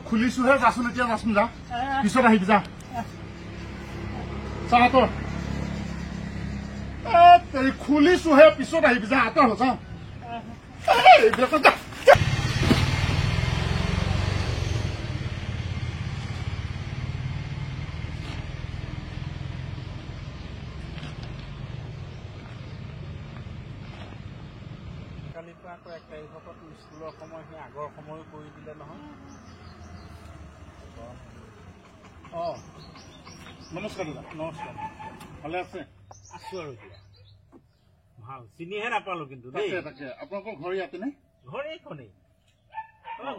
খুলিছোহে যাচোন এতিয়া যাচোন যা পিছত আহিবি যা চা আঁতৰ খুলিছোহে পিছত আহিবি যা আঁতৰ যা এইবিলাকত যা কালিৰ পৰা আকৌ 1 তাৰিখৰ স্কুলৰ সময় সেই আগৰ সময়ো কৰি দিলে নহয় নমস্কাৰ দাদা নমস্কাৰ ভালে আছে আছো আৰু এতিয়া ভাল চিনিহে নাপালো কিন্তু দেই তাকে আপোনালোকৰ ঘৰ ইয়াতে নে ঘৰ এইখনেই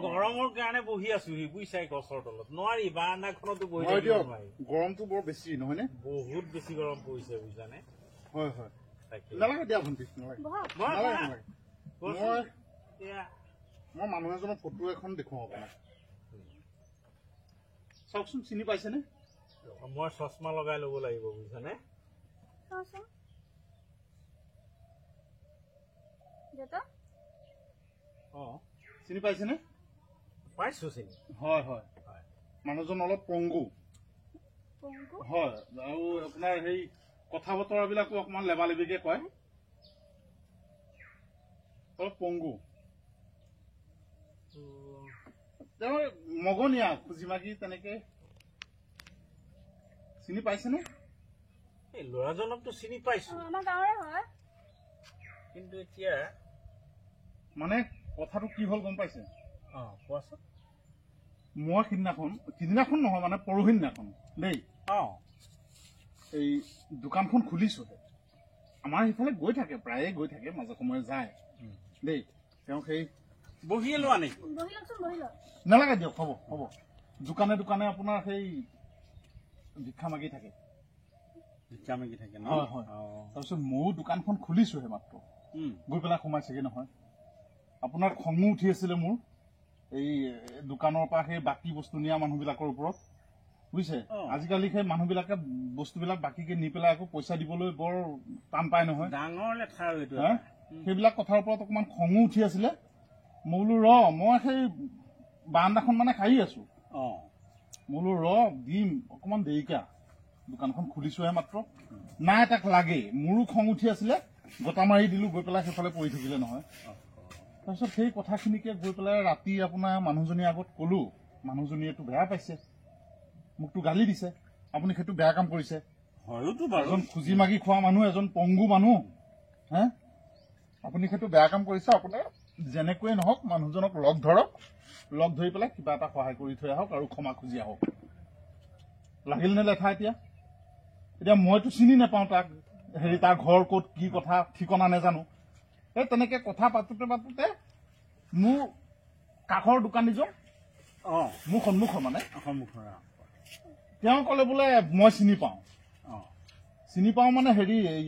গৰমৰ কাৰণে বহি আছোহি বুজিছাই গছৰ তলত নোৱাৰি বাৰান্দাখনতো বহি থাকিব নোৱাৰি গৰমটো বৰ বেছি নহয়নে বহুত বেছি গৰম পৰিছে বুজিছানে হয় হয় নালাগে দিয়া ভণ্টি নালাগে মই মানুহ এজনৰ ফটো এখন দেখুৱাওঁ আপোনাক চাওকচোন চিনি পাইছেনে মই চশমা লগাই ল'ব লাগিব বুজিছানে চিনি পাইছেনে পাইছো চিনি হয় হয় মানুহজন অলপ পংগু হয় আৰু আপোনাৰ সেই কথা বতৰাবিলাকো অকমান লেবালেবিকে কয় অলপ পংগু তেওঁ মগনীয়া খুজি মাগি তেনেকে চিনি পাইছেনে এই ল'ৰাজনকতো চিনি পাইছো কিন্তু এতিয়া মানে কথাটো কি হ'ল গম পাইছে কোৱাচোন মই সিদিনাখন নহয় মানে পৰহি দিনাখন দেই এই দোকানখন খুলিছোহে আমাৰ সেইফালে গৈ থাকে প্ৰায়ে গৈ থাকে মাজে সময়ে যায় দেই তেওঁ সেই বহিয়ে লোৱা নেকি নালাগে দিয়ক হ'ব হ'ব দোকানে দোকানে আপোনাৰ সেই ভিক্ষা মাগি থাকে হয় হয় তাৰপিছত ময়ো দোকানখন খুলিছোহে মাত্ৰ গৈ পেলাই সোমাইছেগে নহয় আপোনাৰ খঙো উঠি আছিলে মোৰ এই দোকানৰ পৰা সেই বাকী বস্তু নিয়া মানুহবিলাকৰ ওপৰত বুজিছে আজিকালি সেই মানুহবিলাকে বস্তুবিলাক বাকীকে নি পেলাই আকৌ পইচা দিবলৈ বৰ টান পায় নহয় ডাঙৰ লেঠা সেইবিলাক কথাৰ ওপৰত অকমান খঙো উঠি আছিলে মই বোলো মই সেই বাৰান্দাখন মানে সাৰি আছো মই বোলো দিম অকমান দেৰিকা দোকানখন খুলিছোহে মাত্ৰ নাই তাক লাগে মোৰো খং উঠি আছিলে গোটা মাৰি দিলো গৈ পেলাই সেইফালে পৰি থাকিলে নহয় তাৰপিছত সেই কথাখিনিকে গৈ পেলাই ৰাতি আপোনাৰ মানুহজনীৰ আগত কলো মানুহজনীয়েতো বেয়া পাইছে মোকতো গালি দিছে আপুনি সেইটো বেয়া কাম কৰিছে এজন খুজি মাগি খোৱা মানুহ এজন পংগু মানুহ হে আপুনি সেইটো বেয়া কাম কৰিছে আপুনি যেনেকৈয়ে নহওক মানুহজনক লগ ধৰক লগ ধৰি পেলাই কিবা এটা সহায় কৰি থৈ আহক আৰু ক্ষমা খুজি আহক লাগিল নে লেঠা এতিয়া মইতো চিনি নাপাওঁ তাক হেৰি তাৰ ঘৰ ক'ত কি কথা ঠিকনা নাজানো এই তেনেকে কথা পাতোতে পাতোতে মোৰ কাষৰ দোকানীজন মোৰ সন্মুখৰ মানে তেওঁ ক'লে বোলে মই চিনি পাওঁ মানে হেৰি এই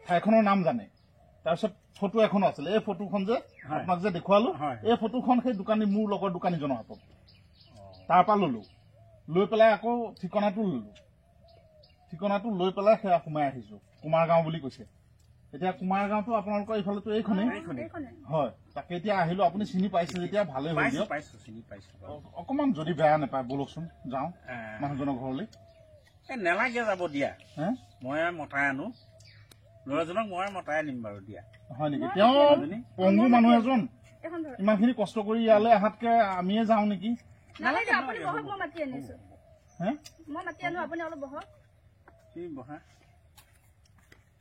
ঠাইখনৰ নাম জানে তাৰপিছত ফটো এখন আছিলে এই ফটোখন যে আপোনাক যে দেখুৱালো এই ফটোখন সেই দোকানী মোৰ লগৰ দোকানীজনৰ হাতত তাৰ পৰা ললো লৈ পেলাই আকৌ ঠিকনাটো লৈ পেলাই সেয়া সোমাই আহিছো কুমাৰগাঁও বুলি কৈছে এতিয়া কুমাৰগাঁওটো আপোনালোকৰ এইফালেতো এইখনেই হয় তাকে এতিয়া আহিলো আপুনি চিনি পাইছে যেতিয়া ভালে হ'ল দিয়ক অকমান যদি বেয়া নাপায় বলকচোন যাওঁ মানুহজনৰ ঘৰলৈ নেলাগে যাব দিয়া মই মতাই আনো ল'ৰাজনক মই মতাই আনিম বাৰু দিয়া হয় নেকি তেওঁ পংগু মানুহ এজন ইমানখিনি কষ্ট কৰি ইয়ালৈ আহাতকে আমিয়ে যাওঁ নেকি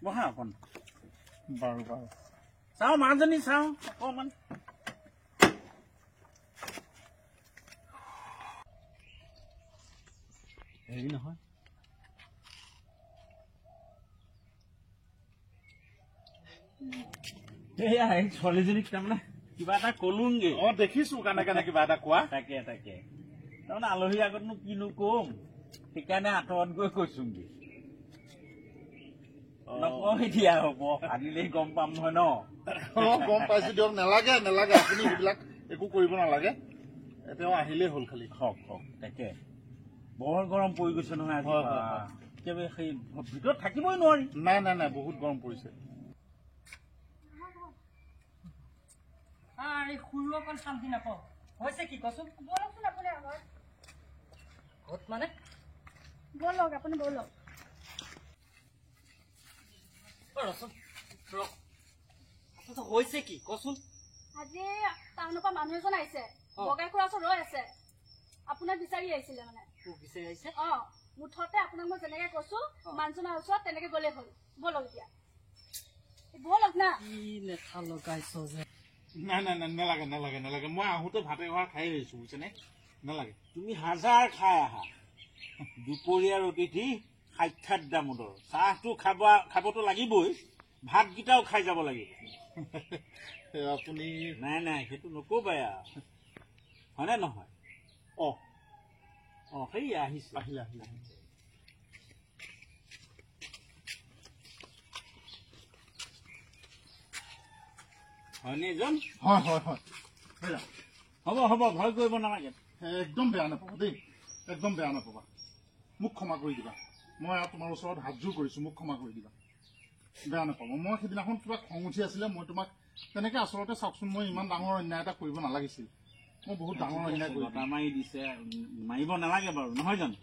বহা অকণ বাৰু বাৰু চাওঁ মাজনী চাওঁ অকমান হেৰি নহয় এয়া এই ছোৱালীজনীক তাৰমানে কিবা এটা কলোংগে দেখিছো কানে কানে কিবা এটা কোৱা তাকে তাৰমানে আলহীৰ আগতনো কিনো কম সেইকাৰণে আঁতৰত গৈ কৈছোংগে এতিয়া হ'ব আনিলেই গম পাম নহয় ন গম পাইছো দিয়ক নালাগে আপুনি সেইবিলাক একো কৰিব নালাগে তেওঁ আহিলেই হ'ল খালি হওক তাকে বৰ গৰম পৰি গৈছে নহয় একেবাৰে সেই ভিতৰত থাকিবই নোৱাৰি নাই বহুত গৰম পৰিছে শুইও অকণ শান্তি নাপাওঁ হৈছে কি কচোন বলকচোন আপুনি আগত ঘৰত মানে বলক আপুনি বলক ৰচোন হৈছে কি কচোন আজি টাউনৰ পৰা মানুহ এজন আহিছে বগাই খুৰা ওচৰত ৰৈ আছে আপোনাক বিচাৰি আহিছিলে মানে বিচাৰি আহিছে মুঠতে আপোনাক মই যেনেকে কৈছো মানুহজনৰ ওচৰত তেনেকে গলে হ'ল বলক এতিয়া বলক না কি লেঠা লগাইছ যে নাই নাই নাই নালাগে নালাগে নালাগে মই আহোঁতে ভাতে ঘৰ খাই আহিছো বুজিছেনে নালাগে তুমি হাজাৰ খাই আহা দুপৰীয়াৰ অতিথি সাক্ষাৎ দামোদৰ চাহটো খাবতো লাগিবই ভাতকেইটাও খাই যাব লাগিব আপুনি নাই নাই সেইটো নকবাই হয়নে নহয় সেই আহিছে আহিলে আহিলে হয়নে এজন হয় হয় হয় হ'ব হ'ব ভয় কৰিব নালাগে একদম বেয়া নাপাবা দেই একদম বেয়া নাপাবা মোক ক্ষমা কৰি দিবা মই তোমাৰ ওচৰত হাতযোৰ কৰিছো মোক ক্ষমা কৰি দিবা বেয়া নাপাবা মই সেইদিনাখন কিবা খং উঠি আছিলে মই তোমাক তেনেকে আচলতে চাওকচোন মই ইমান ডাঙৰ অন্যায় এটা কৰিব নালাগিছিল মই বহুত ডাঙৰ অন্যায় কৰিলো লতা মাৰি দিছে মাৰিব নালাগে বাৰু নহয় জানো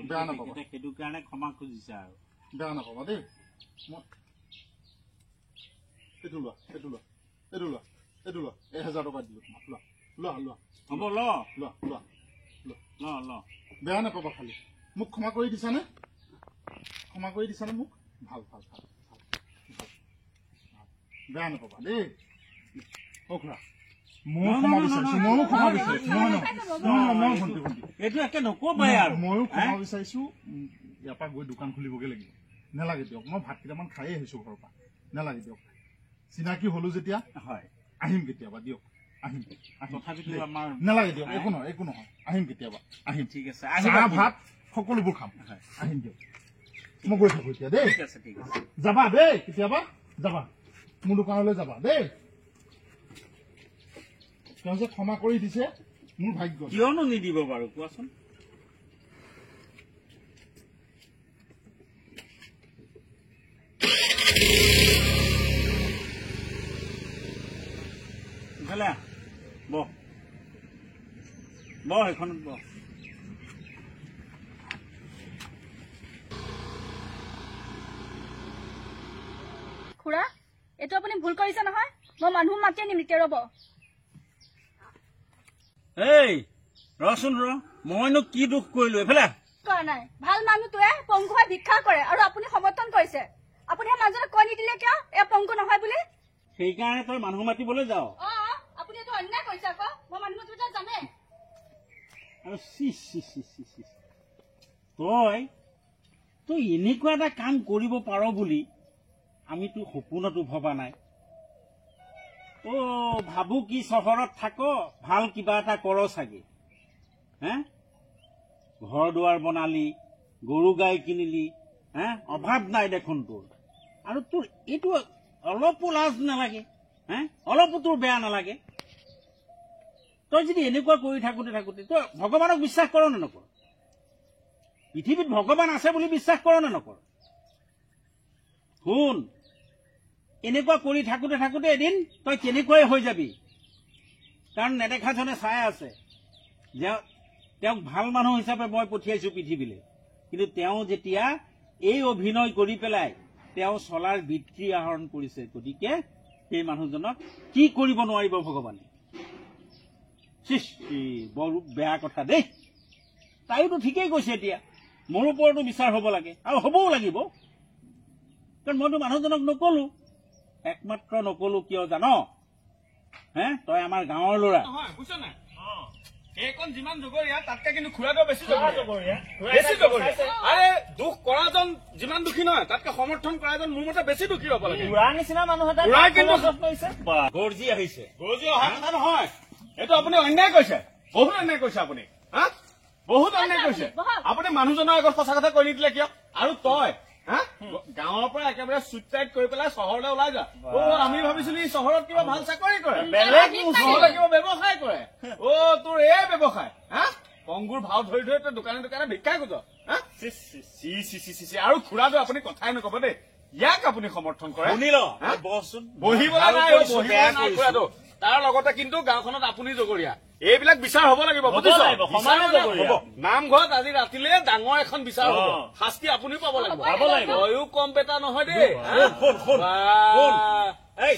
বেয়া নাপাবা সেইটো কাৰণে ক্ষমা খুজিছে আৰু বেয়া নাপাবা দেই মই এইটো লোৱা এইটো লোৱা এইটো লোৱা এইটো লোৱা 1000 টকা দিলো তোমাক লোৱা লোৱা লোৱা হ'ব ল লোৱা লোৱা ল ল বেয়া নাপাবা খালি মোক ক্ষমা কৰি দিছানে মোক ভাল ভাল ভাল বেয়া নাপাবা দেই খুৰা ময়ো ক্ষমা বিচাৰিছো এইটো একে নকবাই আৰু ময়ো ক্ষমা বিচাৰিছো ইয়াৰ পৰা গৈ দোকান খুলিবগে লাগিব নালাগে দিয়ক মই ভাত কেইটামান খাই আহিছো ঘৰৰ পৰা নালাগে দিয়ক চিনাকি হলো যেতিয়া হয় আহিম কেতিয়াবা দিয়ক আহিম তথাপিতো আমাৰ নালাগে দিয়ক একো নহয় আহিম কেতিয়াবা আহিম ঠিক আছে চাহ ভাত সকলোবোৰ খাম আহিম দিয়ক মই গৈ থাকো এতিয়া দেই ঠিক আছে যাবা দেই কেতিয়াবা যাবা মোৰ দোকানলৈ যাবা দেই তেওঁ যে ক্ষমা কৰি দিছে মোৰ ভাগ্য কিয়নো নিদিব বাৰু কোৱাচোন ইফালে বহ সেইখনত বহ খুৰা এইটো আপুনি ভুল কৰিছে নহয় মই মানুহ মাতি আনিম এতিয়া ৰ'ব এই ৰচোন মইনো কি দুখ কৰিলো এইফালে কৰা নাই ভাল মানুহটোৱে পংগু হৈ ভিক্ষা কৰে আৰু আপুনি সমৰ্থন কৰিছে আপুনি সেই মানুহজনক কৈ নিদিলে কিয় এয়া পংগু নহয় বুলি সেইকাৰণে তই মানুহ মাতিবলৈ যাওঁ আপুনি এইটো অন্যায় কৰিছে আকৌ মই মানুহ মাতিব জানে আৰু তই এনেকুৱা এটা কাম কৰিব পাৰ বুলি আমিতো সপোনতো ভবা নাই ভাবো কি চহৰত থাক ভাল কিবা এটা কৰ চাগে ঘৰ দুৱাৰ বনালি গৰু গাই কিনিলি অভাৱ নাই দেখোন তোৰ আৰু তোৰ এইটো অলপো লাজ নালাগে অলপো তোৰ বেয়া নালাগে তই যদি এনেকুৱা কৰি থাকোতে তই ভগৱানক বিশ্বাস কৰ নে নকৰ পৃথিৱীত ভগৱান আছে বুলি বিশ্বাস কৰ নে নকৰ শুন এনেকুৱা কৰি থাকোতে এদিন তই কেনেকুৱাই হৈ যাবি কাৰণ নেদেখাজনে চাই আছে তেওঁক ভাল মানুহ হিচাপে মই পঠিয়াইছো পৃথিৱীলৈ কিন্তু তেওঁ যেতিয়া এই অভিনয় কৰি পেলাই তেওঁ চলাৰ বৃত্তি আহৰণ কৰিছে গতিকে সেই মানুহজনক কি কৰিব নোৱাৰিব ভগৱানে বৰ বেয়া কথা দেই তাইওতো ঠিকেই কৈছে এতিয়া মোৰ ওপৰতো বিচাৰ হ'ব লাগে আৰু হ'বও লাগিব কাৰণ মইতো মানুহজনক নকলো একমাত্ৰ নকলো কিয় জান তই আমাৰ গাঁৱৰ ল'ৰা বুজিছ নাই সেইখন যিমান জগৰীয়া তাতকে কিন্তু খুৰাটো বেছি জগৰীয়া আৰে দুখ কৰাজন যিমান দুখী নহয় তাতকে সমৰ্থন কৰাজন মোৰ মতে বেছি দুখী হ'ব লাগে নিচিনা মানুহ গৰ্জি আহিছে গৰজি অহা কথা নহয় এইটো আপুনি অন্যায় কৰিছে বহুত অন্যায় কৰিছে আপুনি বহুত অন্যায় কৰিছে আপুনি মানুহজনৰ আগত সঁচা কথা কৈ নিদিলে কিয় আৰু তই গাঁৱৰ পৰা একেবাৰে চুইচাইড কৰি পেলাই চহৰলৈ ওলাই যা আমি ভাবিছিলো ই চহৰত কিবা ভাল চাকৰি কৰে চহৰতে কিবা ব্যৱসায় কৰে তোৰ এই ব্যৱসায় পংগুৰ ভাও ধৰি তই দোকানে দোকানে ভিক্ষাই খোজ আৰু খুৰাটো আপুনি কথাই নকব দেই ইয়াক আপুনি সমৰ্থন কৰে বহিবলৈ নাই খুৰাটো তাৰ লগতে কিন্তু গাঁওখনত আপুনি জগৰীয়া এইবিলাক বিচাৰ হ'ব লাগিব বুজিছ লাগিব, সমানে জগৰীয়া। নামঘৰত আজি ৰাতিলে ডাঙৰ এখন বিচাৰ হ'ব শাস্তি আপুনি পাব লাগিব পাব লাগিব। তয়ো কম বেটা নহয় দেই শুন এই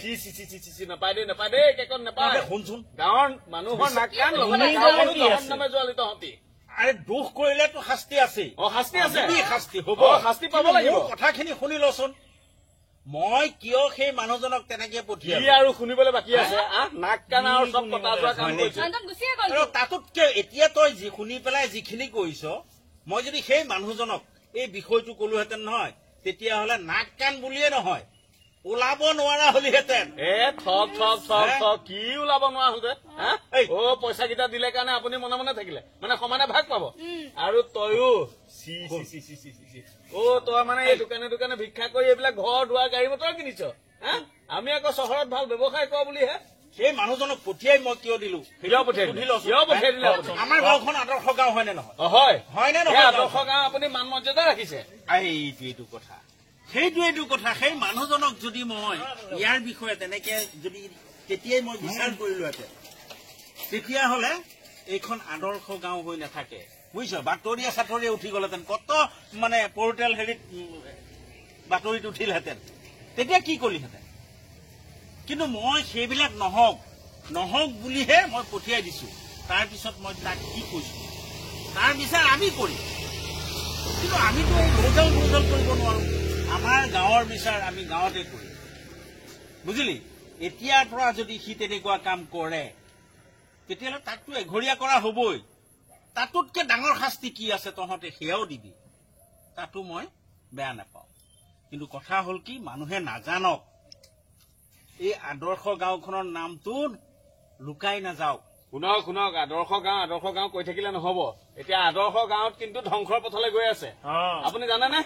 নাপায় দেই কেকত নাপায় শুনচোন গাঁৱৰ মানুহৰ নাক কাণ শুনি লগতে গ'লে কি আছে? নামে যোৱালি তহঁতি আৰে দোষ কৰিলেতো শাস্তি আছে শাস্তি আছে কি শাস্তি হ'ব শাস্তি পাব কিন্তু লাগিব মোৰ কথাখিনি শুনি লচোন মই কিয় সেই মানুহজনক তেনেকে কি পঠিয়াম আৰু শুনিবলৈ বাকী আছে নাক কাণ আৰু চব কটা যোৱা কাম কৰিছে মানুহজন গুচিয়ে গ'ল আৰু তাতোতকে এতিয়া তই শুনি পেলাই যিখিনি কৰিছ মই যদি সেই মানুহজনক এই বিষয়টো কলোহেঁতেন নহয় তেতিয়াহ'লে নাক কাণ বুলিয়ে নহয় ওলাব নোৱাৰা হলিহেঁতেন থক কি ওলাব নোৱাৰা হল পইচা কেইটা দিলে কাৰণে আপুনি মনে মনে থাকিলে মানে সমানে ভাগ পাব আৰু তয়ো তই মানে এই দোকানে ভিক্ষা কৰি এইবিলাক ঘৰ দুৱাৰ গাড়ী মটৰ কিনিছ আমি আকৌ চহৰত ভাল ব্যৱসায় কৰা বুলিহে সেই মানুহজনক পঠিয়াই মই কিয় দিলো পঠিয়াই দিলে আমাৰ গাঁওখন আদৰ্শ গাঁও হয়নে নহয় হয়নে নহয় আদৰ্শ গাঁও আপুনি মান মৰ্যাদা ৰাখিছে এইটো কথা সেইটোৱেইটো কথা সেই মানুহজনক যদি মই ইয়াৰ বিষয়ে তেনেকে যদি তেতিয়াই মই বিচাৰ কৰিলোহেঁতেন তেতিয়াহ'লে এইখন আদৰ্শ গাঁও হৈ নাথাকে বুজিছ বাতৰিয়ে চাতৰিয়ে উঠি গ'লহেঁতেন কত মানে পৰ্টেল হেৰিত বাতৰিত উঠিলহেঁতেন তেতিয়া কি কৰিলহেঁতেন কিন্তু মই সেইবিলাক নহওক বুলিহে মই পঠিয়াই দিছো তাৰপিছত মই তাক কি কৈছো তাৰ বিচাৰ আমি কৰিম কিন্তু আমিতো এই ভোজল কৰিব নোৱাৰো আমাৰ গাঁৱৰ বিচাৰ আমি গাঁৱতে কৰিম বুজিলি এতিয়াৰ পৰা যদি সি তেনেকুৱা কাম কৰে তেতিয়াহ'লে তাকতো এঘৰীয়া কৰা হবই তাতোতকে ডাঙৰ শাস্তি কি আছে তহঁতে সেয়াও দিবি তাতো মই বেয়া নাপাওঁ কিন্তু কথা হ'ল কি মানুহে নাজানক এই আদৰ্শ গাঁওখনৰ নামটো লুকাই নাযাওক শুনক আদৰ্শ গাঁও কৈ থাকিলে নহব এতিয়া আদৰ্শ গাঁৱত কিন্তু ধ্বংসৰ পথলৈ গৈ আছে আপুনি জানেনে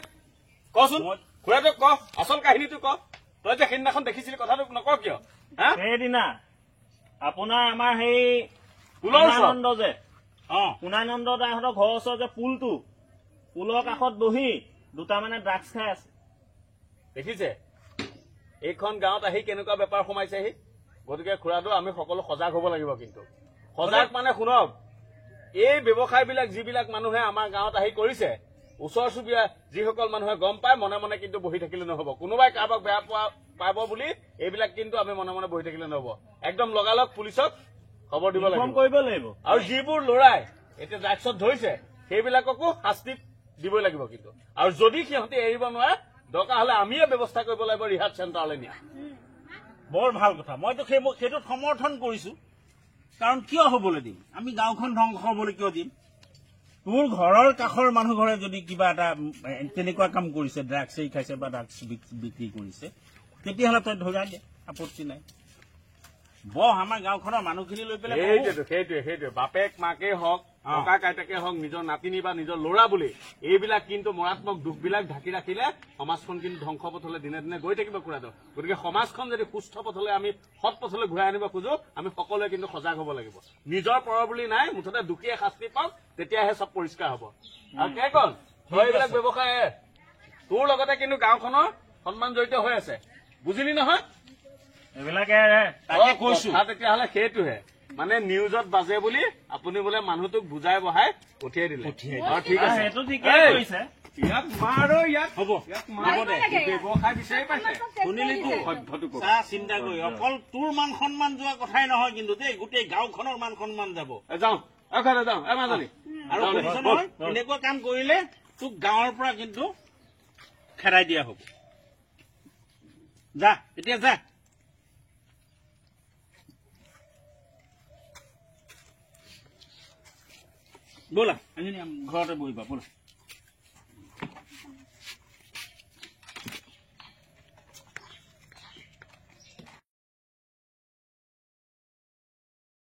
কচোন খুৰাটো ক আচল কাহিনীটো ক তই যে সেইদিনাখন দেখিছিলি কথাটো নক কিয় সেইদিনা আপোনাৰ আমাৰ সেই পুনানন্দ যে পুনানন্দ দাহঁতৰ ঘৰৰ ওচৰত যে পুলৰ কাষত বহি দুটা মানে ড্ৰাগছ খাই আছে দেখিছে এইখন গাঁৱত আহি কেনেকুৱা বেপাৰ সোমাইছেহি গতিকে খুৰাটো আমি সকলো সজাগ হব লাগিব কিন্তু সজাগ মানে শুনক এই ব্যৱসায় বিলাক যিবিলাক মানুহে আমাৰ গাঁৱত আহি কৰিছে ওচৰ চুবুৰীয়া যিসকল মানুহে গম পায় মনে মনে কিন্তু বহি থাকিলে নহব কোনোবাই কাৰোবাক বেয়া পাব বুলি এইবিলাক কিন্তু আমি মনে মনে বহি থাকিলে নহব একদম লগালগ পুলিচক খবৰ দিব লাগিব আৰু যিবোৰ লৰাই এতিয়া ড্ৰাগছত ধৰিছে সেইবিলাককো শাস্তি দিবই লাগিব কিন্তু আৰু যদি সিহঁতে এৰিব নোৱাৰে দৰকাৰ হলে আমিয়ে ব্যৱস্থা কৰিব লাগিব ৰিহাব চেণ্টাৰলৈ নিয়া বৰ ভাল কথা মইতো সেইটোত সমৰ্থন কৰিছো কাৰণ কিয় হবলৈ দিম আমি গাঁওখন ধ্বংস হবলৈ কিয় দিম তোৰ ঘৰৰ কাষৰ মানুহ ঘৰে যদি কিবা এটা তেনেকুৱা কাম কৰিছে ড্ৰাগছেই খাইছে বা ড্ৰাগছ বিক্ৰী কৰিছে তেতিয়াহ'লে তই ধৰাই দে আপত্তি নাই আমাৰ গাঁওখনৰ মানুহখিনি লৈ পেলাই সেইটোৱে বাপেক মাকেই হওক ককা আইতাকে হওক নিজৰ নাতিনী বা নিজৰ ল'ৰা বুলি এইবিলাক কিন্তু মাৰাত্মক দুখবিলাক ঢাকি ৰাখিলে সমাজখন কিন্তু ধ্বংস পথলৈ দিনে দিনে গৈ থাকিব খুৰাটো গতিকে সমাজখন যদি সুস্থ পথলৈ আমি সৎ পথলৈ ঘূৰাই আনিব খোজো আমি সকলোৱে কিন্তু সজাগ হব লাগিব নিজৰ পৰ বুলি নাই মুঠতে দুখীয়ে শাস্তি পাওক তেতিয়াহে চব পৰিষ্কাৰ হব আৰু কেকন তই এইবিলাক ব্যৱসায় তোৰ লগতে কিন্তু গাঁওখনৰ সন্মান জড়িত হৈ আছে বুজিলি নহয় এইবিলাকে তাকে কৈছো তেতিয়াহ'লে সেইটোহে মানে নিউজত বাজে বুলি আপুনি বোলে মানুহটোক বুজাই বহাই পঠিয়াই দিলে ঠিক আছে সেইটো ঠিকেই কৰিছে ইয়াক মাৰো ইয়াক হ'ব দে ব্যৱসায় বিচাৰি পাইছে শুনিলি চিন্তা কৰি অকল তোৰ মান সন্মান যোৱা কথাই নহয় কিন্তু দেই গোটেই গাঁওখনৰ মান সন্মান যাব যাওঁ মাজনী আৰু নহয় এনেকুৱা কাম কৰিলে তোক গাঁৱৰ পৰা কিন্তু খেদাই দিয়া হ'ব যা এতিয়া যা ব'লা ঘৰতে বহিবা ব'লা